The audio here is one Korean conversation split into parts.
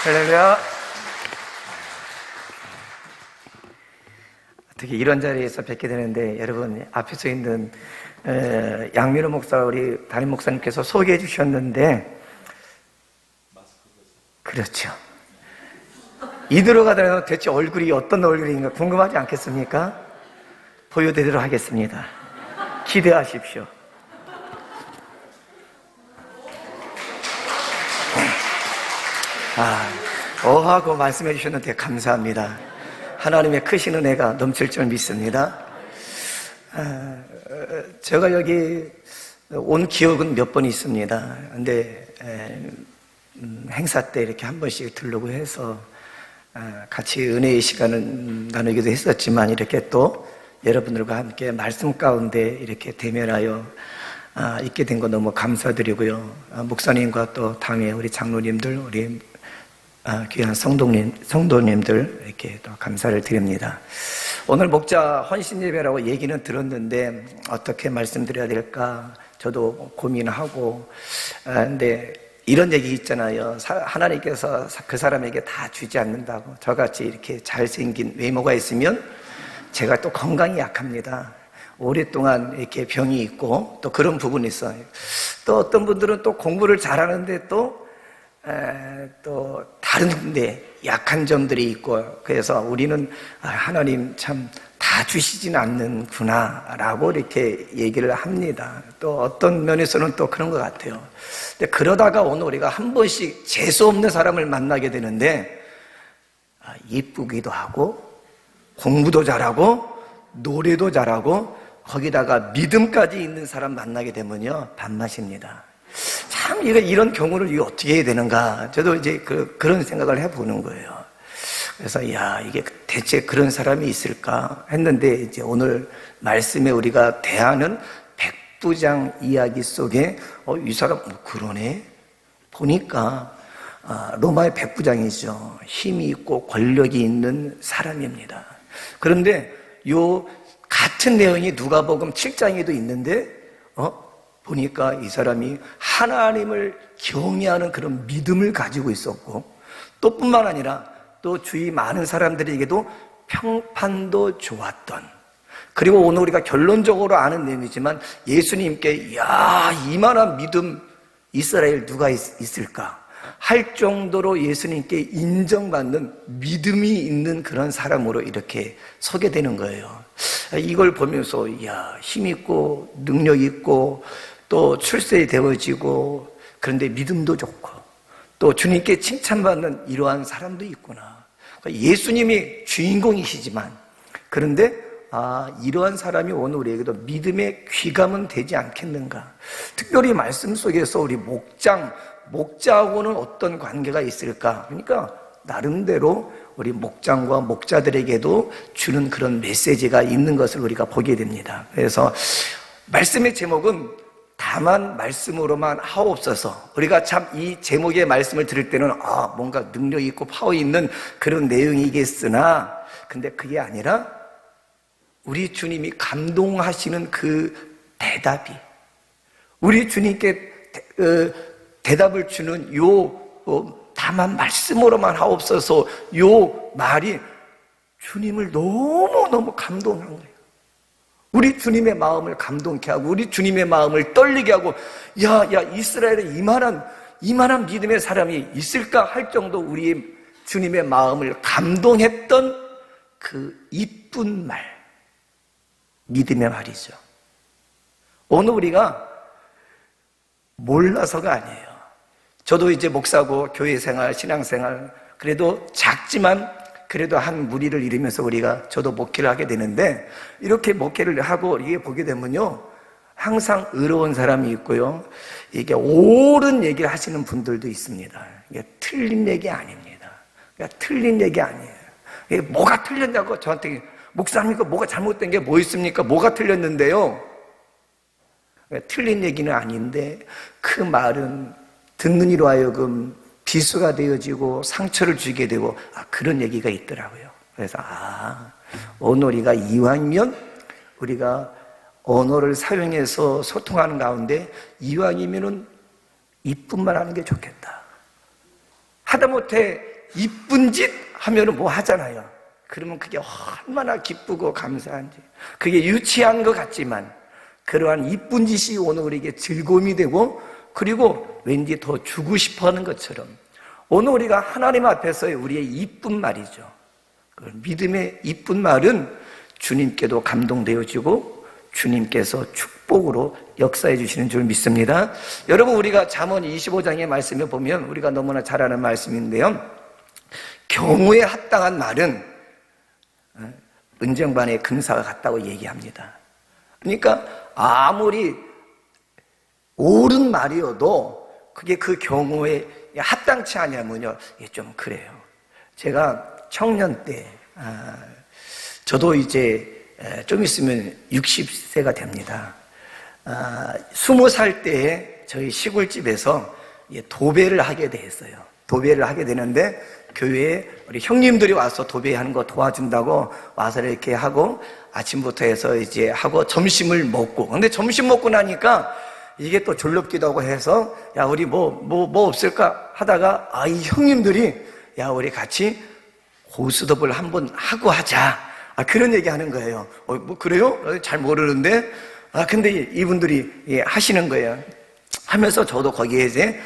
할렐루야. 어떻게 이런 자리에서 뵙게 되는데, 여러분 앞에 서 있는 양민호 목사, 우리 담임 목사님께서 소개해 주셨는데, 그렇죠. 이 들어가더라도 대체 얼굴이 어떤 얼굴인가 궁금하지 않겠습니까? 보여드리도록 하겠습니다. 기대하십시오. 하고 말씀해 주셨는데 감사합니다. 하나님의 크신 은혜가 넘칠 줄 믿습니다. 제가 여기 온 기억은 몇 번 있습니다. 근데 행사 때 이렇게 한 번씩 들르고 해서 같이 은혜의 시간을 나누기도 했었지만, 이렇게 또 여러분들과 함께 말씀 가운데 이렇게 대면하여 있게 된 거 너무 감사드리고요. 목사님과 또 당회 우리 장로님들, 우리 귀한 성도님들 이렇게 또 감사를 드립니다. 오늘 목자 헌신 예배라고 얘기는 들었는데 어떻게 말씀드려야 될까 저도 고민하고, 근데 이런 얘기 있잖아요. 하나님께서 그 사람에게 다 주지 않는다고. 저같이 이렇게 잘생긴 외모가 있으면, 제가 또 건강이 약합니다. 오랫동안 이렇게 병이 있고 또 그런 부분이 있어요. 또 어떤 분들은 또 공부를 잘하는데 또 다른데 약한 점들이 있고, 그래서 우리는 하나님 참 다 주시진 않는구나 라고 이렇게 얘기를 합니다. 또 어떤 면에서는 또 그런 것 같아요. 근데 그러다가 오늘 우리가 한 번씩 재수 없는 사람을 만나게 되는데, 이쁘기도 하고 공부도 잘하고 노래도 잘하고 거기다가 믿음까지 있는 사람 만나게 되면요, 밥맛입니다. 참 이런 경우를 어떻게 해야 되는가, 저도 이제 그런 생각을 해보는 거예요. 그래서 이게 대체 그런 사람이 있을까 했는데, 이제 오늘 말씀에 우리가 대하는 백부장 이야기 속에 이 사람 그러네 보니까 로마의 백부장이죠. 힘이 있고 권력이 있는 사람입니다. 그런데 요 같은 내용이 누가복음 7장에도 있는데 보니까 이 사람이 하나님을 경외하는 그런 믿음을 가지고 있었고, 또 뿐만 아니라 또 주위 많은 사람들에게도 평판도 좋았던, 그리고 오늘 우리가 결론적으로 아는 내용이지만 예수님께 이만한 믿음 이스라엘 누가 있을까 할 정도로 예수님께 인정받는 믿음이 있는 그런 사람으로 이렇게 서게 되는 거예요. 이걸 보면서 힘있고 능력 있고 또 출세되어지고, 그런데 믿음도 좋고 또 주님께 칭찬받는 이러한 사람도 있구나. 예수님이 주인공이시지만, 그런데 이러한 사람이 오늘 우리에게도 믿음의 귀감은 되지 않겠는가. 특별히 말씀 속에서 우리 목자하고는 어떤 관계가 있을까? 그러니까 나름대로 우리 목장과 목자들에게도 주는 그런 메시지가 있는 것을 우리가 보게 됩니다. 그래서 말씀의 제목은 다만 말씀으로만 하옵소서. 우리가 참 이 제목의 말씀을 들을 때는 뭔가 능력 있고 파워 있는 그런 내용이겠으나, 근데 그게 아니라 우리 주님이 감동하시는 그 대답이, 우리 주님께 대답을 주는 다만 말씀으로만 하옵소서 요 말이 주님을 너무너무 감동한 거예요. 우리 주님의 마음을 감동케 하고 우리 주님의 마음을 떨리게 하고, 이스라엘에 이만한 믿음의 사람이 있을까 할 정도 우리 주님의 마음을 감동했던 그 이쁜 말, 믿음의 말이죠. 오늘 우리가 몰라서가 아니에요. 저도 이제 목사고 교회생활, 신앙생활, 그래도 작지만 그래도 한 무리를 이루면서 저도 목회를 하게 되는데, 이렇게 목회를 하고 이게 보게 되면요, 항상 의로운 사람이 있고요, 이게 옳은 얘기를 하시는 분들도 있습니다. 이게 틀린 얘기 아닙니다. 그러니까 틀린 얘기 아니에요. 이게 뭐가 틀렸냐고 저한테, 목사님 그 뭐가 잘못된 게 뭐 있습니까? 뭐가 틀렸는데요? 틀린 얘기는 아닌데 그 말은 듣는 이로 하여금 비수가 되어지고 상처를 주게 되고, 그런 얘기가 있더라고요. 그래서 오늘 우리가 이왕이면 우리가 언어를 사용해서 소통하는 가운데 이왕이면은 이쁜 말 하는 게 좋겠다. 하다못해 이쁜 짓 하면은 뭐 하잖아요. 그러면 그게 얼마나 기쁘고 감사한지. 그게 유치한 것 같지만 그러한 이쁜 짓이 오늘 우리에게 즐거움이 되고, 그리고 왠지 더 주고 싶어 하는 것처럼 오늘 우리가 하나님 앞에서의 우리의 이쁜 말이죠. 믿음의 이쁜 말은 주님께도 감동되어지고 주님께서 축복으로 역사해 주시는 줄 믿습니다. 여러분, 우리가 잠언 25장의 말씀을 보면 우리가 너무나 잘 아는 말씀인데요, 경우에 합당한 말은 은쟁반의 금사와 같다고 얘기합니다. 그러니까 아무리 옳은 말이어도 그게 그 경우에 합당치 않으면요, 이게 좀 그래요. 제가 청년 때, 저도 이제 좀 있으면 60세가 됩니다. 20살 때에 저희 시골집에서 도배를 하게 됐어요. 도배를 하게 되는데 교회에 우리 형님들이 와서 도배하는 거 도와준다고 와서 이렇게 하고 아침부터 해서 이제 하고 점심을 먹고, 근데 점심 먹고 나니까 이게 또 졸롭기도 하고 해서 야, 우리 뭐 없을까 하다가 이 형님들이 야, 우리 같이 고스톱을 한번 하고 하자. 그런 얘기 하는 거예요. 뭐 그래요? 잘 모르는데. 근데 이분들이 하시는 거예요. 하면서 저도 거기에 이제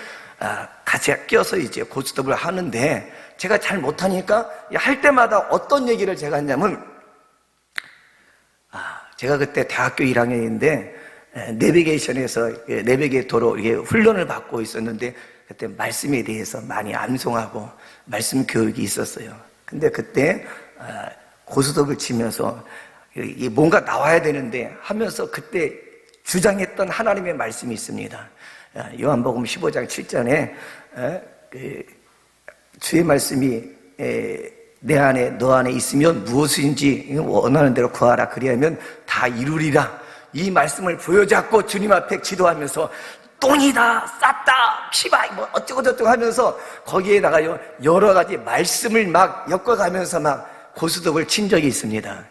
같이 껴서 이제 고스톱을 하는데, 제가 잘 못하니까 할 때마다 어떤 얘기를 제가 했냐면, 제가 그때 대학교 1학년인데 내비게이션에서 내비게이터로 훈련을 받고 있었는데, 그때 말씀에 대해서 많이 암송하고 말씀 교육이 있었어요. 근데 그때 고스톱을 치면서 뭔가 나와야 되는데 하면서 그때 주장했던 하나님의 말씀이 있습니다. 요한복음 15장 7절에 주의 말씀이 내 안에 너 안에 있으면 무엇인지 원하는 대로 구하라, 그리하면 다 이루리라. 이 말씀을 부여잡고 주님 앞에 기도하면서 똥이다, 쌌다, 피바, 뭐 어쩌고저쩌고 하면서 거기에다가요 여러 가지 말씀을 막 엮어가면서 막 고스톱을 친 적이 있습니다.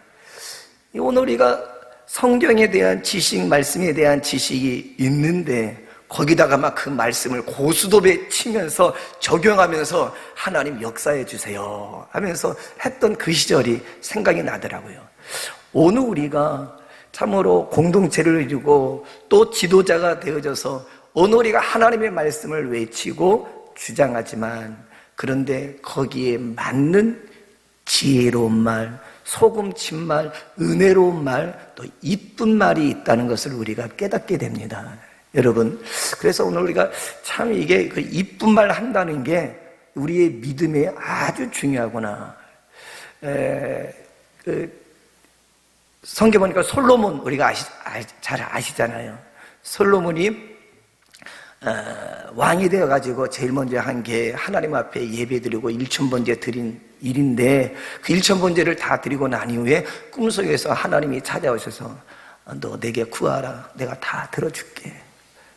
오늘 우리가 성경에 대한 지식, 말씀에 대한 지식이 있는데 거기다가 막 그 말씀을 고스톱에 치면서 적용하면서 하나님 역사해 주세요 하면서 했던 그 시절이 생각이 나더라고요. 오늘 우리가 참으로 공동체를 이루고 또 지도자가 되어져서 오늘 우리가 하나님의 말씀을 외치고 주장하지만, 그런데 거기에 맞는 지혜로운 말, 소금친 말, 은혜로운 말, 또 이쁜 말이 있다는 것을 우리가 깨닫게 됩니다. 여러분, 그래서 오늘 우리가 참 이게 그 이쁜 말 한다는 게 우리의 믿음에 아주 중요하구나. 성경 보니까 솔로몬, 우리가 잘 아시잖아요. 솔로몬이 왕이 되어가지고 제일 먼저 한 게 하나님 앞에 예배드리고 1000번째 드린 일인데, 그 1000번째를 다 드리고 난 이후에 꿈속에서 하나님이 찾아오셔서 너 내게 구하라, 내가 다 들어줄게.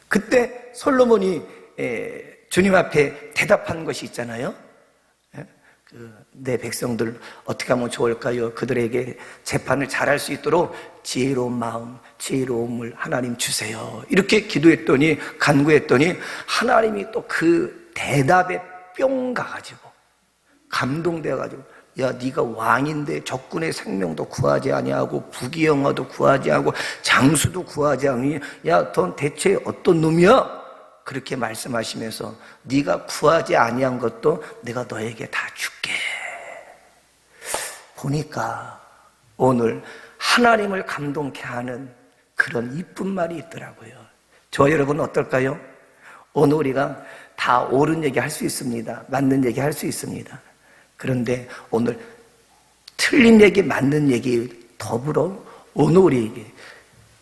그때 솔로몬이 주님 앞에 대답한 것이 있잖아요. 내 백성들 어떻게 하면 좋을까요? 그들에게 재판을 잘할 수 있도록 지혜로운 마음, 지혜로움을 하나님 주세요. 이렇게 기도했더니, 간구했더니 하나님이 또 그 대답에 뿅 가가지고 감동돼가지고, 야, 네가 왕인데 적군의 생명도 구하지 아니하고 부귀영화도 구하지 않고 장수도 구하지 않으니 야, 넌 대체 어떤 놈이야? 그렇게 말씀하시면서 네가 구하지 아니한 것도 내가 너에게 다 줄게. 보니까 오늘 하나님을 감동케 하는 그런 이쁜 말이 있더라고요. 저 여러분 어떨까요? 오늘 우리가 다 옳은 얘기 할 수 있습니다. 맞는 얘기 할 수 있습니다. 그런데 오늘 틀린 얘기, 맞는 얘기 더불어 오늘 우리에게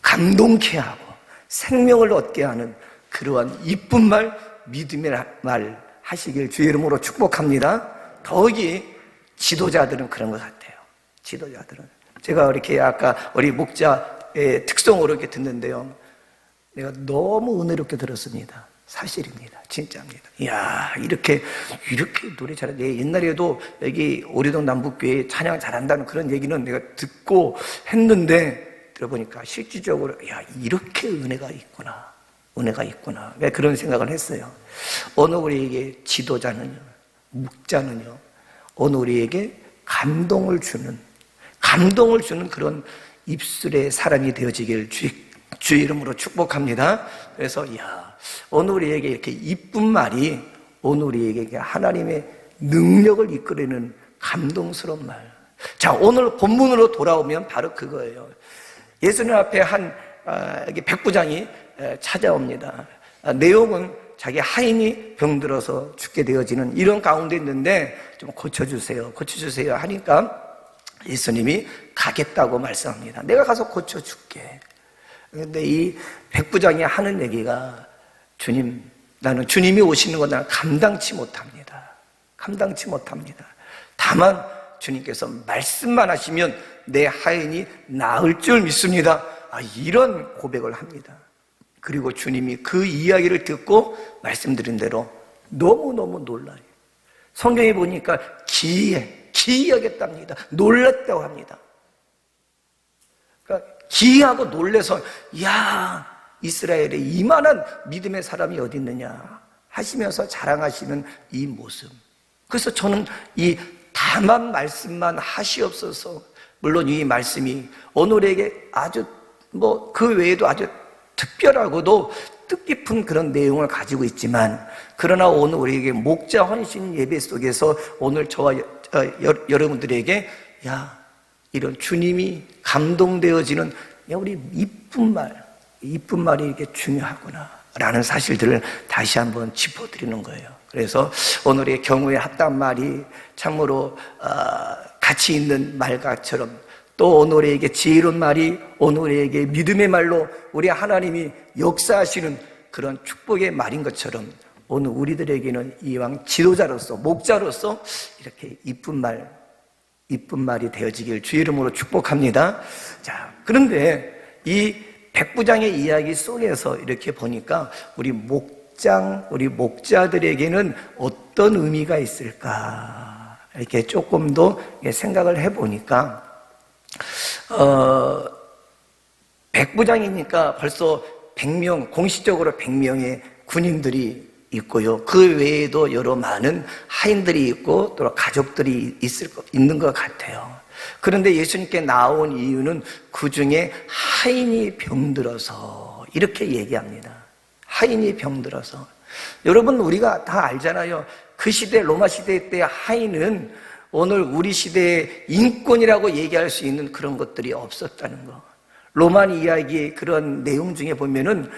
감동케 하고 생명을 얻게 하는 그러한 이쁜 말, 믿음의 말 하시길 주의 이름으로 축복합니다. 더욱이 지도자들은 그런 것 같아요. 지도자들은. 제가 이렇게 아까 우리 목자의 특성으로 이렇게 듣는데요, 내가 너무 은혜롭게 들었습니다. 사실입니다. 진짜입니다. 이야, 이렇게 노래 잘해. 옛날에도 여기 오리동 남북교회 찬양 잘한다는 그런 얘기는 내가 듣고 했는데 들어보니까 실질적으로 야, 이렇게 은혜가 있구나. 그런 생각을 했어요. 오늘 우리에게 지도자는요, 목자는요, 오늘 우리에게 감동을 주는 그런 입술의 사람이 되어지길 주의 이름으로 축복합니다. 그래서 오늘 우리에게 이렇게 이쁜 말이 오늘 우리에게 하나님의 능력을 이끌어내는 감동스러운 말. 자, 오늘 본문으로 돌아오면 바로 그거예요. 예수님 앞에 한 백부장이 찾아옵니다. 내용은 자기 하인이 병들어서 죽게 되어지는 이런 가운데 있는데 좀 고쳐주세요 하니까 예수님이 가겠다고 말씀합니다. 내가 가서 고쳐줄게. 그런데 이 백부장이 하는 얘기가, 주님, 나는 주님이 오시는 건 나는 감당치 못합니다. 다만 주님께서 말씀만 하시면 내 하인이 나을 줄 믿습니다. 이런 고백을 합니다. 그리고 주님이 그 이야기를 듣고 말씀드린 대로 너무너무 놀라요. 성경에 보니까 기이하겠답니다. 놀랐다고 합니다. 그러니까 기이하고 놀라서 이스라엘에 이만한 믿음의 사람이 어디 있느냐 하시면서 자랑하시는 이 모습. 그래서 저는 이 다만 말씀만 하시옵소서, 물론 이 말씀이 오늘에게 아주 그 외에도 아주 특별하고도 뜻깊은 그런 내용을 가지고 있지만, 그러나 오늘 우리에게 목자 헌신 예배 속에서 오늘 저와 여러분들에게 이런 주님이 감동되어지는 우리 이쁜 말이 이렇게 중요하구나 라는 사실들을 다시 한번 짚어드리는 거예요. 그래서 오늘의 경우에 합당 말이 참으로 가치 있는 말과처럼, 또 오늘에게 지혜로운 말이 오늘에게 믿음의 말로 우리 하나님이 역사하시는 그런 축복의 말인 것처럼, 오늘 우리들에게는 이왕 지도자로서 목자로서 이렇게 이쁜 말이 되어지길 주의 이름으로 축복합니다. 자, 그런데 이 백부장의 이야기 속에서 이렇게 보니까 우리 목자들에게는 어떤 의미가 있을까 이렇게 조금 더 생각을 해보니까, 백부장이니까 벌써 100명, 공식적으로 100명의 군인들이 있고요. 그 외에도 여러 많은 하인들이 있고 또 가족들이 있는 것 같아요. 그런데 예수님께 나온 이유는 그 중에 하인이 병들어서 이렇게 얘기합니다. 하인이 병들어서. 여러분, 우리가 다 알잖아요. 그 시대, 로마 시대 때 하인은 오늘 우리 시대의 인권이라고 얘기할 수 있는 그런 것들이 없었다는 거. 로만 이야기의 그런 내용 중에 보면은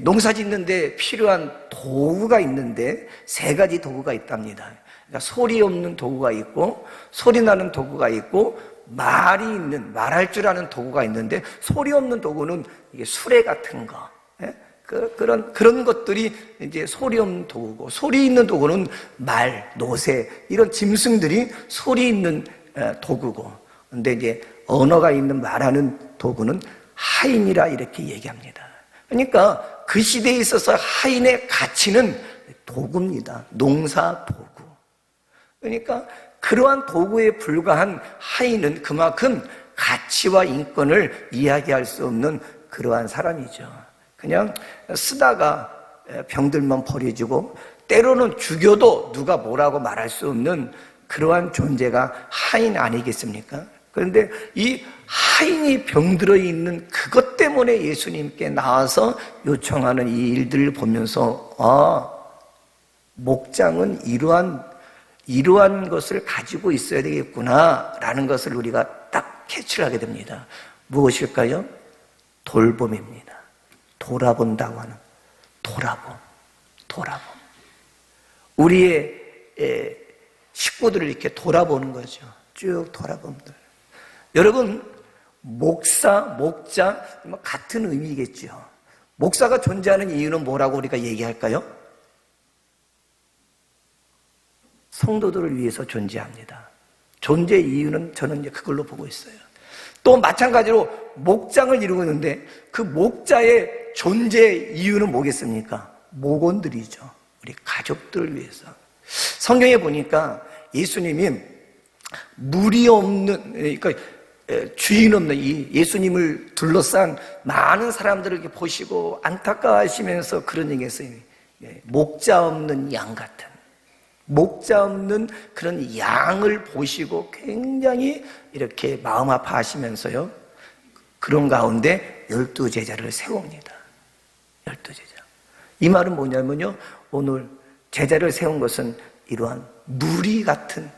농사 짓는데 필요한 도구가 있는데 3가지 도구가 있답니다. 그러니까 소리 없는 도구가 있고, 소리 나는 도구가 있고, 말할 줄 아는 도구가 있는데, 소리 없는 도구는 이게 수레 같은 거, 그런 것들이 이제 소리 없는 도구고, 소리 있는 도구는 말, 노새, 이런 짐승들이 소리 있는 도구고, 근데 이제 언어가 있는 말하는 도구는 하인이라 이렇게 얘기합니다. 그러니까 그 시대에 있어서 하인의 가치는 도구입니다. 농사 도구. 그러니까 그러한 도구에 불과한 하인은 그만큼 가치와 인권을 이야기할 수 없는 그러한 사람이죠. 그냥 쓰다가 병들면 버려지고, 때로는 죽여도 누가 뭐라고 말할 수 없는 그러한 존재가 하인 아니겠습니까? 그런데 이 하인이 병들어 있는 그것 때문에 예수님께 나와서 요청하는 이 일들을 보면서, 목장은 이러한 것을 가지고 있어야 되겠구나라는 것을 우리가 딱 캐치를 하게 됩니다. 무엇일까요? 돌봄입니다. 돌아본다고 하는 돌아봄. 우리의 식구들을 이렇게 돌아보는 거죠. 쭉 돌아봅니다. 여러분, 목자 같은 의미겠죠. 목사가 존재하는 이유는 뭐라고 우리가 얘기할까요? 성도들을 위해서 존재합니다. 존재 이유는 저는 이제 그걸로 보고 있어요. 또 마찬가지로 목장을 이루고 있는데 그 목자의 존재 이유는 뭐겠습니까? 목원들이죠. 우리 가족들을 위해서. 성경에 보니까 예수님이 물이 없는, 그러니까 주인 없는 이 예수님을 둘러싼 많은 사람들을 이렇게 보시고 안타까워하시면서 그런 얘기했어요. 목자 없는 양 같은. 목자 없는 그런 양을 보시고 굉장히 이렇게 마음 아파하시면서요, 그런 가운데 12제자를 세웁니다. 12제자. 이 말은 뭐냐면요, 오늘 제자를 세운 것은 이러한 무리 같은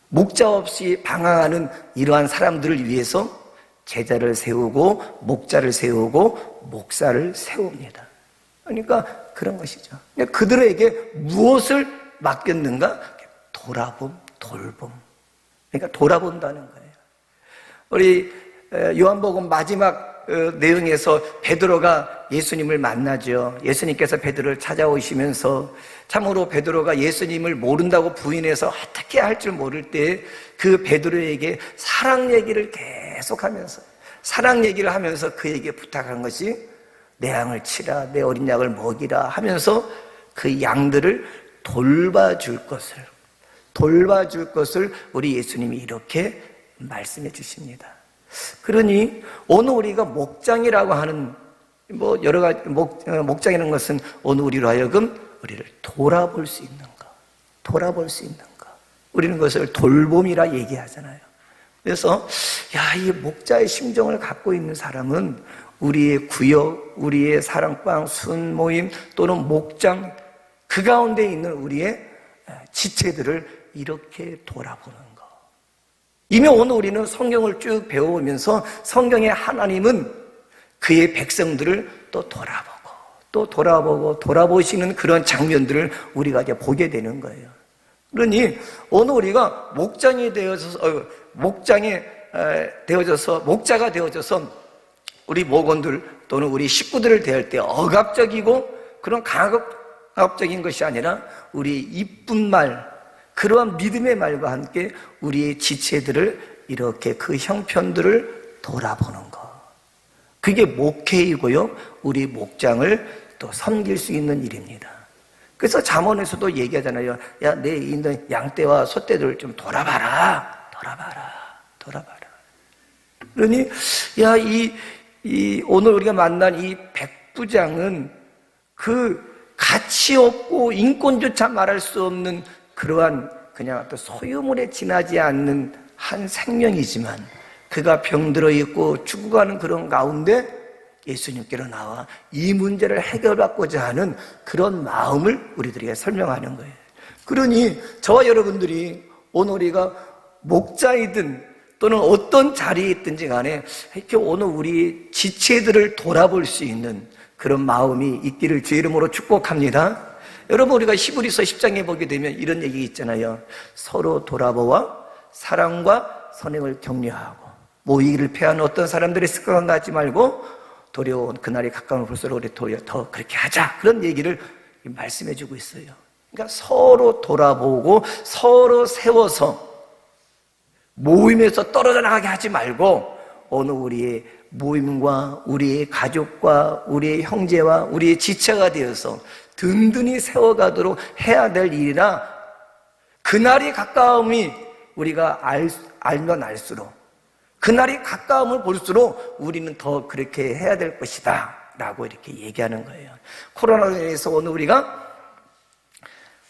목자 없이 방황하는 이러한 사람들을 위해서 제자를 세우고 목자를 세우고 목사를 세웁니다. 그러니까 그런 것이죠. 그들에게 무엇을 맡겼는가? 돌아봄, 돌봄. 그러니까 돌아본다는 거예요. 우리 요한복음 마지막 내용에서 베드로가 예수님을 만나죠. 예수님께서 베드로를 찾아오시면서 참으로 베드로가 예수님을 모른다고 부인해서 어떻게 할 줄 모를 때 그 베드로에게 사랑 얘기를 계속하면서, 사랑 얘기를 하면서 그에게 부탁한 것이 내 양을 치라, 내 어린 양을 먹이라 하면서 그 양들을 돌봐줄 것을 우리 예수님이 이렇게 말씀해 주십니다. 그러니 오늘 우리가 목장이라고 하는 여러 가지 목장이라는 것은 오늘 우리로 하여금 우리를 돌아볼 수 있는가, 우리는 그것을 돌봄이라 얘기하잖아요. 그래서 이 목자의 심정을 갖고 있는 사람은 우리의 구역, 우리의 사랑방, 순모임 또는 목장, 그 가운데 있는 우리의 지체들을 이렇게 돌아보는 것. 이미 오늘 우리는 성경을 쭉 배워오면서 성경의 하나님은 그의 백성들을 또 돌아보시는 그런 장면들을 우리가 이제 보게 되는 거예요. 그러니 오늘 우리가 목자가 되어져서 우리 목원들 또는 우리 식구들을 대할 때 억압적이고 그런 강압적인 것이 아니라 우리 이쁜 말, 그러한 믿음의 말과 함께 우리의 지체들을 이렇게 그 형편들을 돌아보는 것. 그게 목회이고요, 우리 목장을 또 섬길 수 있는 일입니다. 그래서 잠언에서도 얘기하잖아요. 내 있는 양떼와 소떼들을 좀 돌아봐라. 그러니 오늘 우리가 만난 이 백부장은 그 가치 없고 인권조차 말할 수 없는 그러한 그냥 어떤 소유물에 지나지 않는 한 생명이지만 그가 병들어 있고 죽어가는 그런 가운데 예수님께로 나와 이 문제를 해결받고자 하는 그런 마음을 우리들에게 설명하는 거예요. 그러니 저와 여러분들이 오늘 우리가 목자이든 또는 어떤 자리에 있든지 간에 이렇게 오늘 우리 지체들을 돌아볼 수 있는 그런 마음이 있기를 주의 이름으로 축복합니다. 여러분, 우리가 히브리서 10장에 보게 되면 이런 얘기 있잖아요. 서로 돌아보아 사랑과 선행을 격려하고 모이기를 패하는 어떤 사람들의 습관과 같지 말고 도려온 그날이 가까운 볼수록 우리 도리어 더 그렇게 하자, 그런 얘기를 말씀해 주고 있어요. 그러니까 서로 돌아보고 서로 세워서 모임에서 떨어져 나가게 하지 말고 오늘 우리의 모임과 우리의 가족과 우리의 형제와 우리의 지체가 되어서 든든히 세워가도록 해야 될 일이라, 그날이 가까움이 우리가 알면 알수록, 그날이 가까움을 볼수록 우리는 더 그렇게 해야 될 것이다 라고 이렇게 얘기하는 거예요. 코로나로 인해서 오늘 우리가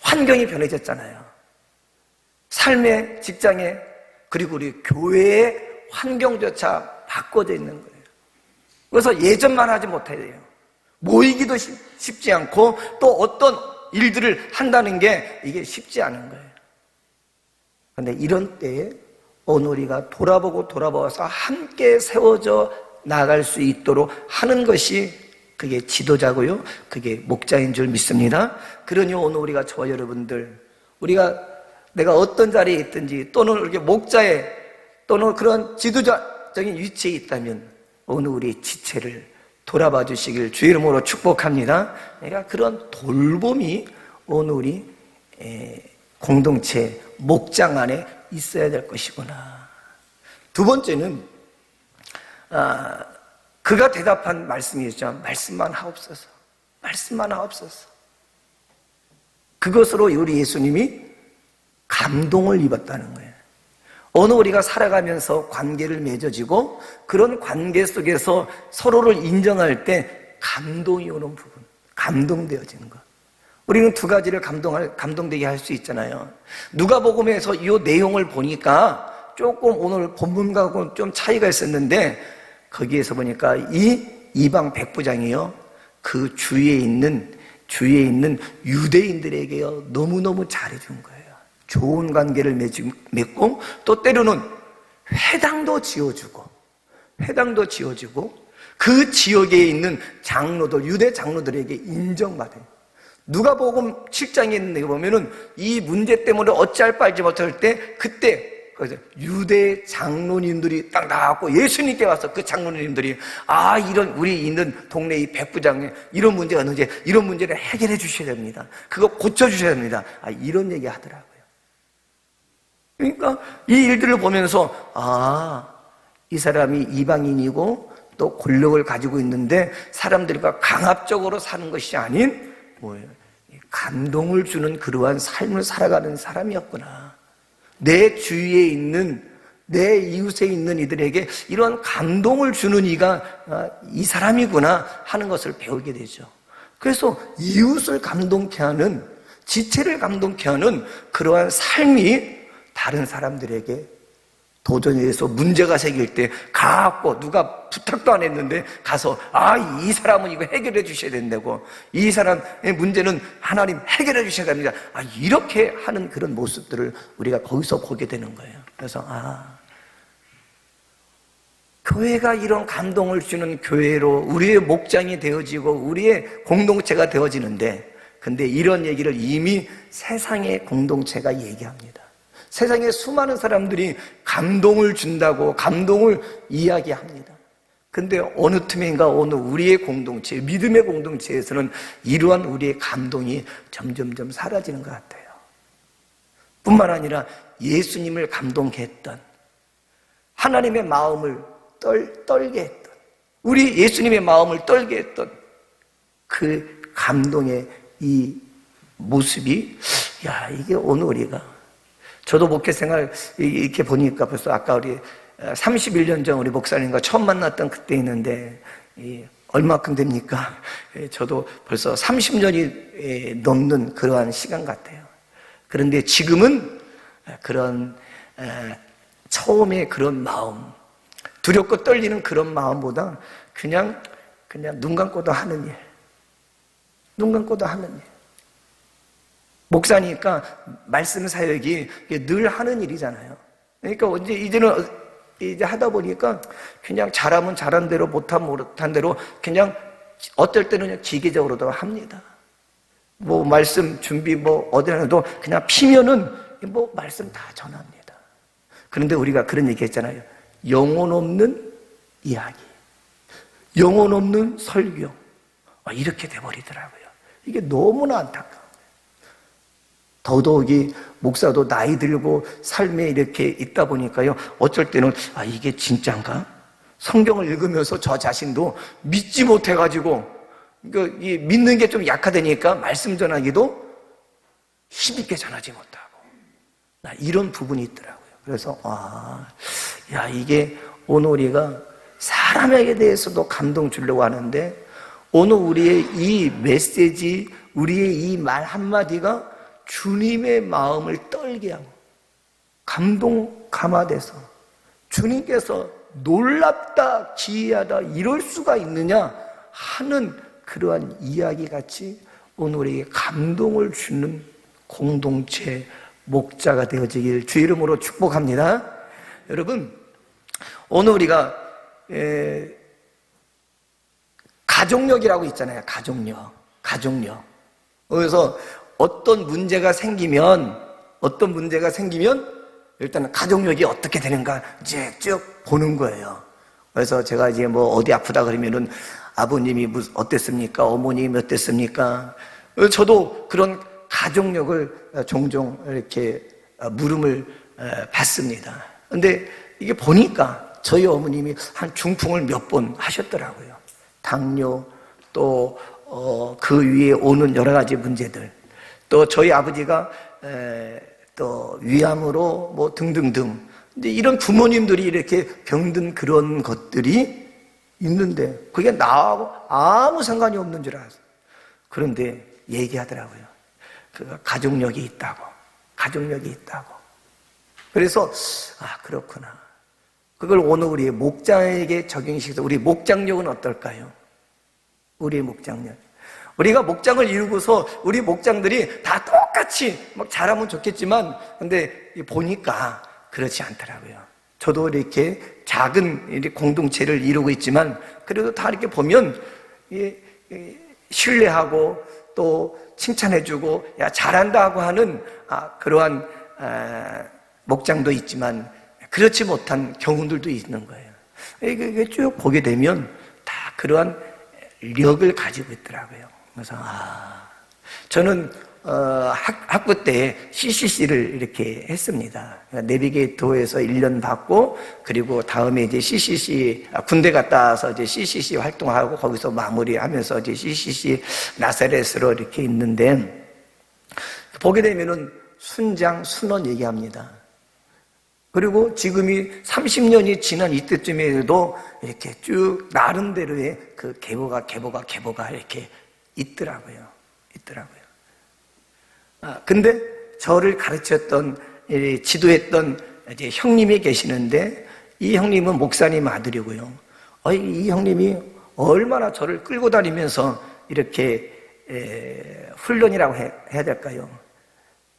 환경이 변해졌잖아요. 삶의, 직장에, 그리고 우리 교회의 환경조차 바꿔져 있는 거예요. 그래서 예전만 하지 못해요. 모이기도 쉽지 않고 또 어떤 일들을 한다는 게 이게 쉽지 않은 거예요. 그런데 이런 때에 오늘 우리가 돌아보아서 함께 세워져 나갈 수 있도록 하는 것이 그게 지도자고요, 그게 목자인 줄 믿습니다. 그러니 오늘 우리가 저와 여러분들, 내가 어떤 자리에 있든지 또는 이렇게 목자에 또는 그런 지도자적인 위치에 있다면 오늘 우리 지체를 돌아봐 주시길 주의 이름으로 축복합니다. 그러니까 그런 돌봄이 오늘 우리 공동체 목장 안에 있어야 될 것이구나. 두 번째는 그가 대답한 말씀이었죠. 말씀만 하옵소서. 그것으로 우리 예수님이 감동을 입었다는 거예요. 오늘 우리가 살아가면서 관계를 맺어지고 그런 관계 속에서 서로를 인정할 때 감동이 오는 부분, 감동되어지는 것. 우리는 두 가지를 감동되게 할 수 있잖아요. 누가복음에서 이 내용을 보니까 조금 오늘 본문과는 좀 차이가 있었는데, 거기에서 보니까 이 이방 백부장이요, 그 주위에 있는 유대인들에게요, 너무너무 잘해준 거예요. 좋은 관계를 맺고, 또 때로는 회당도 지어주고, 그 지역에 있는 장로들, 유대 장로들에게 인정받아요. 누가복음 7장에 있는 데 보면은 이 문제 때문에 어찌할 바 알지 못할 때, 그때 유대 장로님들이 딱 나왔고 예수님께 와서 그 장로님들이 이런 우리 있는 동네 이 백부장에 이런 문제가 있는지 이런 문제를 해결해 주셔야 됩니다. 그거 고쳐 주셔야 됩니다. 이런 얘기 하더라고요. 그러니까 이 일들을 보면서 이 사람이 이방인이고 또 권력을 가지고 있는데 사람들과 강압적으로 사는 것이 아닌 뭐예요? 감동을 주는 그러한 삶을 살아가는 사람이었구나. 내 주위에 있는, 내 이웃에 있는 이들에게 이런 감동을 주는 이가 이 사람이구나 하는 것을 배우게 되죠. 그래서 이웃을 감동케 하는, 지체를 감동케 하는 그러한 삶이 다른 사람들에게 도전에서 문제가 생길 때 가고 누가 부탁도 안 했는데 가서 이 사람은 이거 해결해 주셔야 된다고, 이 사람의 문제는 하나님 해결해 주셔야 됩니다. 이렇게 하는 그런 모습들을 우리가 거기서 보게 되는 거예요. 그래서 교회가 이런 감동을 주는 교회로 우리의 목장이 되어지고 우리의 공동체가 되어지는데, 근데 이런 얘기를 이미 세상의 공동체가 얘기합니다. 세상에 수많은 사람들이 감동을 준다고 감동을 이야기합니다. 근데 어느 틈인가 어느 우리의 공동체, 믿음의 공동체에서는 이러한 우리의 감동이 점점점 사라지는 것 같아요. 뿐만 아니라 예수님을 감동케 했던, 하나님의 마음을 떨게 했던, 우리 예수님의 마음을 떨게 했던 그 감동의 이 모습이 이게 오늘 우리가, 저도 목회생활 이렇게 보니까 벌써 아까 우리 31년 전 우리 목사님과 처음 만났던 그때 있는데 얼마큼 됩니까? 저도 벌써 30년이 넘는 그러한 시간 같아요. 그런데 지금은 그런 처음에 그런 마음, 두렵고 떨리는 그런 마음보다 그냥 눈 감고도 하는 일, 목사니까 말씀 사역이 늘 하는 일이잖아요. 그러니까 이제는 하다 보니까 그냥 잘하면 잘한 대로, 못하면 못한 대로 그냥 어떨 때는 기계적으로도 합니다. 말씀 준비 어디라도 그냥 피면은 말씀 다 전합니다. 그런데 우리가 그런 얘기 했잖아요. 영혼 없는 이야기, 영혼 없는 설교, 이렇게 돼버리더라고요. 이게 너무나 안타까워요. 더더욱이 목사도 나이 들고 삶에 이렇게 있다 보니까요, 어쩔 때는 이게 진짠가? 성경을 읽으면서 저 자신도 믿지 못해가지고 믿는 게 좀 약하다니까 말씀 전하기도 힘있게 전하지 못하고 이런 부분이 있더라고요. 그래서 이게 오늘 우리가 사람에게 대해서도 감동 주려고 하는데, 오늘 우리의 이 메시지, 우리의 이 말 한마디가 주님의 마음을 떨게 하고 감화돼서 주님께서 놀랍다, 기이하다, 이럴 수가 있느냐 하는 그러한 이야기 같이 오늘 우리에게 감동을 주는 공동체 목자가 되어지길 주 이름으로 축복합니다. 여러분, 오늘 우리가 가족력이라고 있잖아요. 가족력. 그래서 어떤 문제가 생기면 일단은 가족력이 어떻게 되는가 이제 쭉 보는 거예요. 그래서 제가 이제 어디 아프다 그러면은 아버님이 어땠습니까? 어머님이 어땠습니까? 저도 그런 가족력을 종종 이렇게 물음을 받습니다. 근데 이게 보니까 저희 어머님이 한 중풍을 몇 번 하셨더라고요. 당뇨, 또 그 위에 오는 여러 가지 문제들, 또 저희 아버지가 또 위암으로 등등등, 근데 이런 부모님들이 이렇게 병든 그런 것들이 있는데 그게 나하고 아무 상관이 없는 줄 알았어요. 그런데 얘기하더라고요. 그 가족력이 있다고. 가족력이 있다고. 그래서 그렇구나. 그걸 오늘 우리 목장에게 적용시켜서 우리 목장력은 어떨까요? 우리의 목장력. 우리가 목장을 이루고서 우리 목장들이 다 똑같이 막 잘하면 좋겠지만 근데 보니까 그렇지 않더라고요. 저도 이렇게 작은 공동체를 이루고 있지만 그래도 다 이렇게 보면 신뢰하고 또 칭찬해주고 야 잘한다고 하는 그러한 목장도 있지만 그렇지 못한 경우들도 있는 거예요. 이게 쭉 보게 되면 다 그러한 력을 가지고 있더라고요. 그래서 저는 학부 때 CCC를 이렇게 했습니다. 내비게이터에서 1년 받고 그리고 다음에 이제 CCC 군대 갔다 와서 이제 CCC 활동하고 거기서 마무리하면서 이제 CCC 나사렛으로 이렇게 있는데 보게 되면은 순장 순원 얘기합니다. 그리고 지금이 30년이 지난 이때쯤에도 이렇게 쭉 나름대로의 그 계보가 이렇게 있더라고요. 근데 저를 가르쳤던, 지도했던 이제 형님이 계시는데 이 형님은 목사님 아들이고요. 이 형님이 얼마나 저를 끌고 다니면서 이렇게 훈련이라고 해야 될까요?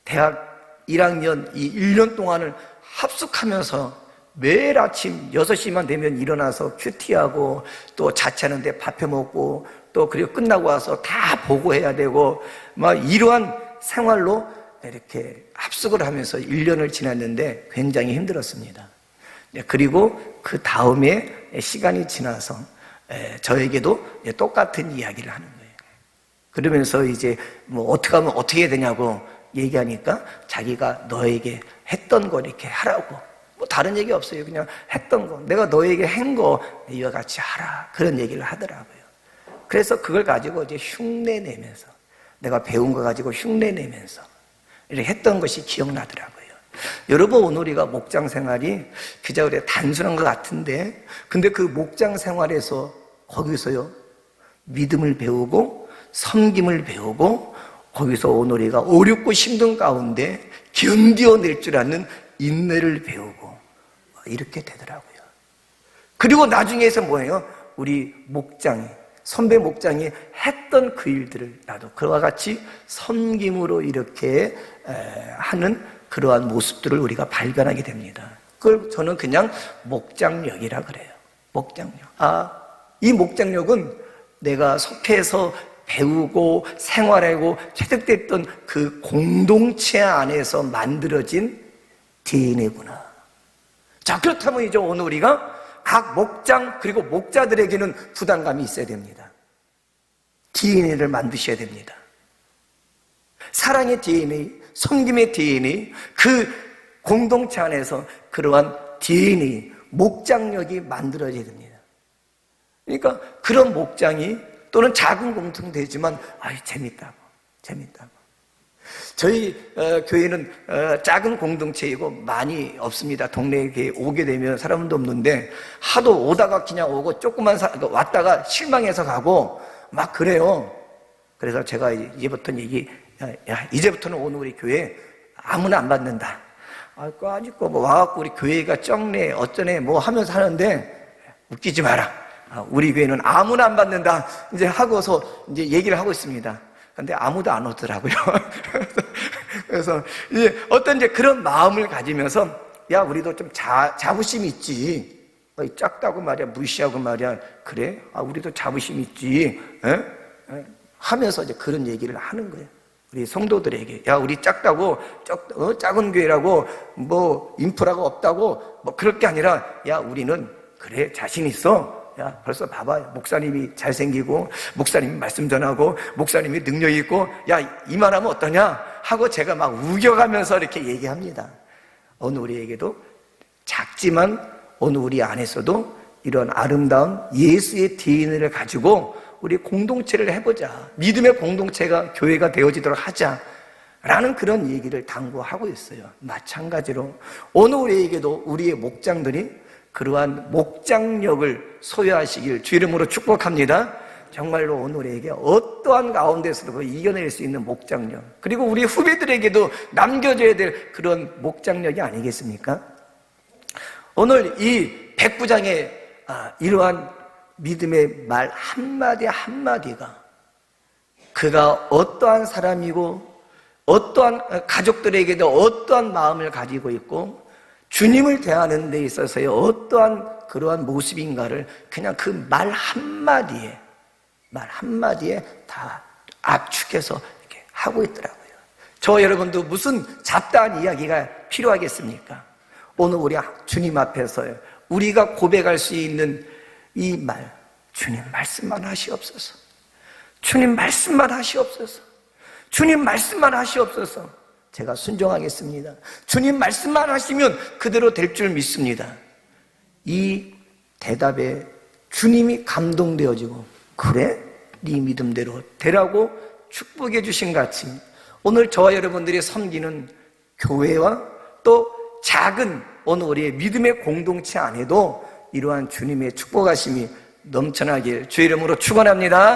대학 1학년 이 1년 동안을 합숙하면서 매일 아침 6시만 되면 일어나서 큐티하고 또 자취하는데 밥 해먹고 또 그리고 끝나고 와서 다 보고해야 되고 막 이러한 생활로 이렇게 합숙을 하면서 1년을 지났는데 굉장히 힘들었습니다. 그리고 그 다음에 시간이 지나서 저에게도 똑같은 이야기를 하는 거예요. 그러면서 이제 뭐 어떻게 하면 어떻게 해야 되냐고 얘기하니까 자기가 너에게 했던 거 이렇게 하라고. 뭐 다른 얘기 없어요. 그냥 했던 거. 내가 너에게 한 거 이와 같이 하라. 그런 얘기를 하더라고요. 그래서 그걸 가지고 이제 흉내 내면서 내가 배운 거 가지고 흉내 내면서 이렇게 했던 것이 기억나더라고요. 여러분 오늘 우리가 목장 생활이 그저 그래 단순한 것 같은데 근데 그 목장 생활에서 거기서요 믿음을 배우고 섬김을 배우고 거기서 오늘 우리가 어렵고 힘든 가운데 견뎌낼 줄 아는 인내를 배우고 이렇게 되더라고요. 그리고 나중에서 뭐예요? 우리 목장이 선배 목장이 했던 그 일들을 나도 그와 같이 섬김으로 이렇게 하는 그러한 모습들을 우리가 발견하게 됩니다. 그걸 저는 그냥 목장력이라 그래요. 목장력. 이 목장력은 내가 속해서 배우고 생활하고 체득됐던 그 공동체 안에서 만들어진 DNA구나. 자, 그렇다면 이제 오늘 우리가 각 목장 그리고 목자들에게는 부담감이 있어야 됩니다. DNA를 만드셔야 됩니다. 사랑의 DNA, 섬김의 DNA, 그 공동체 안에서 그러한 DNA, 목장력이 만들어져야 됩니다. 그러니까 그런 목장이 또는 작은 공동체지만 재밌다고. 저희 교회는 작은 공동체이고 많이 없습니다. 동네에 오게 되면 사람도 없는데 하도 오다가 그냥 오고 조금만 왔다가 실망해서 가고 막 그래요. 그래서 제가 이제부터는 이제부터는 오늘 우리 교회 아무나 안 받는다. 아직도 뭐 와갖고 우리 교회가 쩍네 어쩌네 뭐 하면서 하는데 웃기지 마라. 우리 교회는 아무나 안 받는다. 이제 하고서 이제 얘기를 하고 있습니다. 근데 아무도 안 오더라고요. 그래서 이제 어떤 이제 그런 마음을 가지면서 야 우리도 좀 자부심 있지. 작다고 말이야 무시하고 말이야 그래? 우리도 자부심 있지. 하면서 이제 그런 얘기를 하는 거예요. 우리 성도들에게 야 우리 작다고 작은 교회라고 뭐 인프라가 없다고 뭐 그럴 게 아니라 야 우리는 그래 자신 있어. 야, 벌써 봐봐. 목사님이 잘생기고, 목사님이 말씀 전하고, 목사님이 능력 있고, 야, 이만하면 어떠냐? 하고 제가 막 우겨가면서 이렇게 얘기합니다. 오늘 우리에게도 작지만 오늘 우리 안에서도 이런 아름다운 예수의 DNA를 가지고 우리 공동체를 해보자. 믿음의 공동체가 교회가 되어지도록 하자. 라는 그런 얘기를 당부하고 있어요. 마찬가지로 오늘 우리에게도 우리의 목장들이 그러한 목장력을 소유하시길 주 이름으로 축복합니다. 정말로 오늘 우리에게 어떠한 가운데서도 이겨낼 수 있는 목장력, 그리고 우리 후배들에게도 남겨줘야 될 그런 목장력이 아니겠습니까? 오늘 이 백부장의 이러한 믿음의 말 한마디 한마디가 그가 어떠한 사람이고 어떠한 가족들에게도 어떠한 마음을 가지고 있고 주님을 대하는 데 있어서의 어떠한 그러한 모습인가를 그냥 그 말 한마디에 다 압축해서 이렇게 하고 있더라고요. 저 여러분도 무슨 잡다한 이야기가 필요하겠습니까? 오늘 우리 주님 앞에서 우리가 고백할 수 있는 이 말, 주님 말씀만 하시옵소서. 주님 말씀만 하시옵소서. 주님 말씀만 하시옵소서. 제가 순종하겠습니다. 주님 말씀만 하시면 그대로 될 줄 믿습니다. 이 대답에 주님이 감동되어지고, 그래? 네 믿음대로 되라고 축복해 주신 같이 오늘 저와 여러분들이 섬기는 교회와 또 작은 오늘 우리의 믿음의 공동체 안에도 이러한 주님의 축복하심이 넘쳐나길 주의 이름으로 축원합니다.